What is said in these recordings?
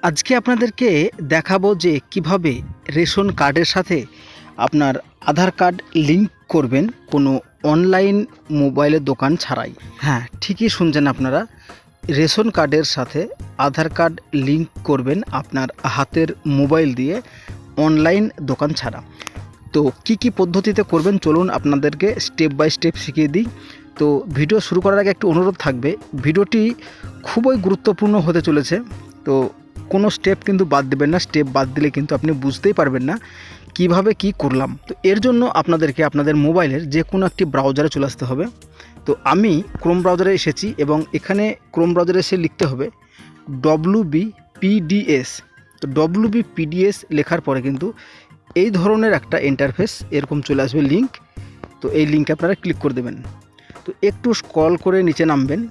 আজকে আপনাদেরকে দেখাবো যে কিভাবে রেশন কার্ডের সাথে আপনার আধার কার্ড লিংক করবেন কোনো অনলাইন মোবাইলের দোকান ছাড়াই। হ্যাঁ, ঠিকই শুনছেন আপনারা, রেশন কার্ডের সাথে আধার কার্ড লিংক করবেন আপনার হাতের মোবাইল দিয়ে অনলাইন দোকান ছাড়া। তো কি পদ্ধতিতে করবেন চলুন আপনাদেরকে স্টেপ বাই স্টেপ শিখিয়ে দিই। তো ভিডিও শুরু করার আগে একটু অনুরোধ থাকবে, ভিডিওটি খুবই গুরুত্বপূর্ণ হতে চলেছে। তো কোনো স্টেপ কিন্তু বাদ দেবেন না, স্টেপ বাদ দিলে কিন্তু আপনি বুঝতেই পারবেন না কিভাবে কি করলাম। তো এর জন্য আপনাদেরকে আপনাদের মোবাইলের যে কোনো একটি ব্রাউজারে চলে আসতে হবে। তো আমি ক্রোম ব্রাউজারে এসেছি এবং এখানে ক্রোম ব্রাউজারে এসে লিখতে হবে WBPDS। তো WBPDS লেখার পরে কিন্তু এই ধরনের একটা ইন্টারফেস এরকম চলে আসবে লিঙ্ক। তো এই লিঙ্কে আপনারা ক্লিক করে দেবেন। তো একটু স্ক্রল করে নিচে নামবেন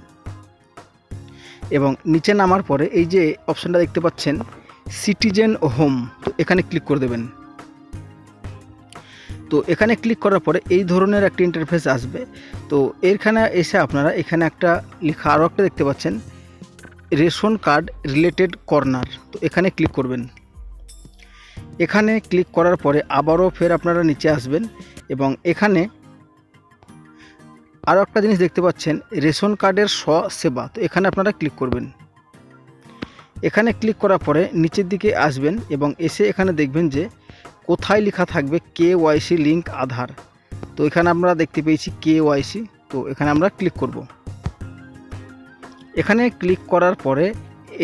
এবং নিচে নামার পরে এই যে অপশানটা দেখতে পাচ্ছেন সিটিজেন হোম, তো এখানে ক্লিক করে দেবেন। তো এখানে ক্লিক করার পরে এই ধরনের একটা ইন্টারফেস আসবে। তো এখানে এসে আপনারা এখানে একটা লেখা আরও একটা দেখতে পাচ্ছেন রেশন কার্ড রিলেটেড কর্নার, তো এখানে ক্লিক করবেন। এখানে ক্লিক করার পরে আবারও ফের আপনারা নিচে আসবেন এবং এখানে আরও একটা জিনিস দেখতে পাচ্ছেন রেশন কার্ডের সেবা, তো এখানে আপনারা ক্লিক করবেন। এখানে ক্লিক করার পরে নিচের দিকে আসবেন এবং এসে এখানে দেখবেন যে কোথায় লেখা থাকবে KYC লিঙ্ক আধার। তো এখানে আমরা দেখতে পেয়েছি KYC, তো এখানে আমরা ক্লিক করব। এখানে ক্লিক করার পরে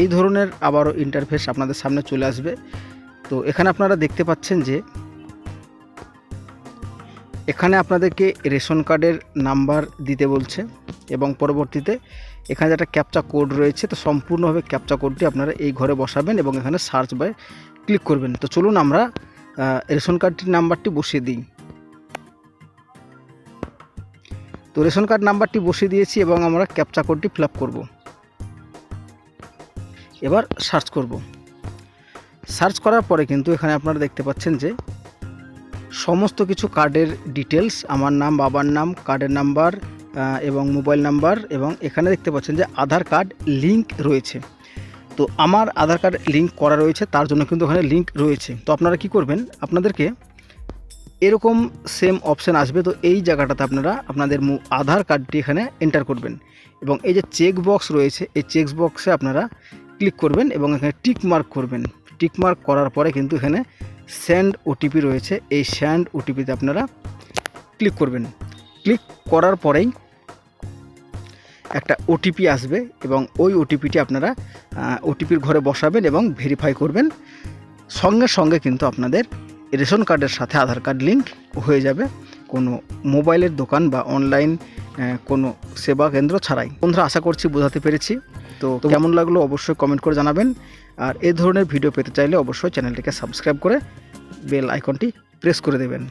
এই ধরনের আবারও ইন্টারফেস আপনাদের সামনে চলে আসবে। তো এখানে আপনারা দেখতে পাচ্ছেন যে এখানে আপনাদেরকে রেশন কার্ডের নাম্বার দিতে বলছে এবং পরবর্তীতে এখানে একটা ক্যাপচা কোড রয়েছে। তো সম্পূর্ণভাবে ক্যাপচা কোডটি আপনারা এই ঘরে বসাবেন এবং এখানে সার্চ বাই ক্লিক করবেন। তো চলুন আমরা রেশন কার্ডটির নাম্বারটি বসিয়ে দিই। তো রেশন কার্ড নাম্বারটি বসিয়ে দিয়েছি এবং আমরা ক্যাপচা কোডটি ফিল আপ করবো। এবার সার্চ করব। সার্চ করার পরে কিন্তু এখানে আপনারা দেখতে পাচ্ছেন যে সমস্ত কিছু কার্ডের ডিটেলস, আমার নাম, বাবার নাম, কার্ডের নাম্বার এবং মোবাইল নাম্বার, এবং এখানে দেখতে পাচ্ছেন যে আধার কার্ড লিঙ্ক রয়েছে। তো আমার আধার কার্ড লিঙ্ক করা রয়েছে, তার জন্য কিন্তু ওখানে লিঙ্ক রয়েছে। তো আপনারা কি করবেন, আপনাদেরকে এরকম সেম অপশান আসবে। তো এই জায়গাটাতে আপনারা আপনাদের আধার কার্ডটি এখানে এন্টার করবেন এবং এই যে চেক বক্স রয়েছে এই চেক বক্সে আপনারা ক্লিক করবেন এবং এখানে টিক মার্ক করবেন। টিক মার্ক করার পরে কিন্তু এখানে সেন্ড OTP রয়েছে, এই সেন্ড OTPতে আপনারা ক্লিক করবেন। ক্লিক করার পরেই একটা OTP আসবে এবং ওই OTPটি আপনারা OTPর ঘরে বসাবেন এবং ভেরিফাই করবেন। সঙ্গে সঙ্গে কিন্তু আপনাদের রেশন কার্ডের সাথে আধার কার্ড লিঙ্ক হয়ে যাবে কোনো মোবাইলের দোকান বা অনলাইন কোনো সেবা কেন্দ্র ছাড়াই। বন্ধুরা, আশা করছি বোঝাতে পেরেছি। তো কেমন লাগলো অবশ্যই কমেন্ট করে জানাবেন। আর এই ধরনের ভিডিও পেতে চাইলে অবশ্যই চ্যানেলটিকে সাবস্ক্রাইব করে বেল আইকনটি প্রেস করে দেবেন।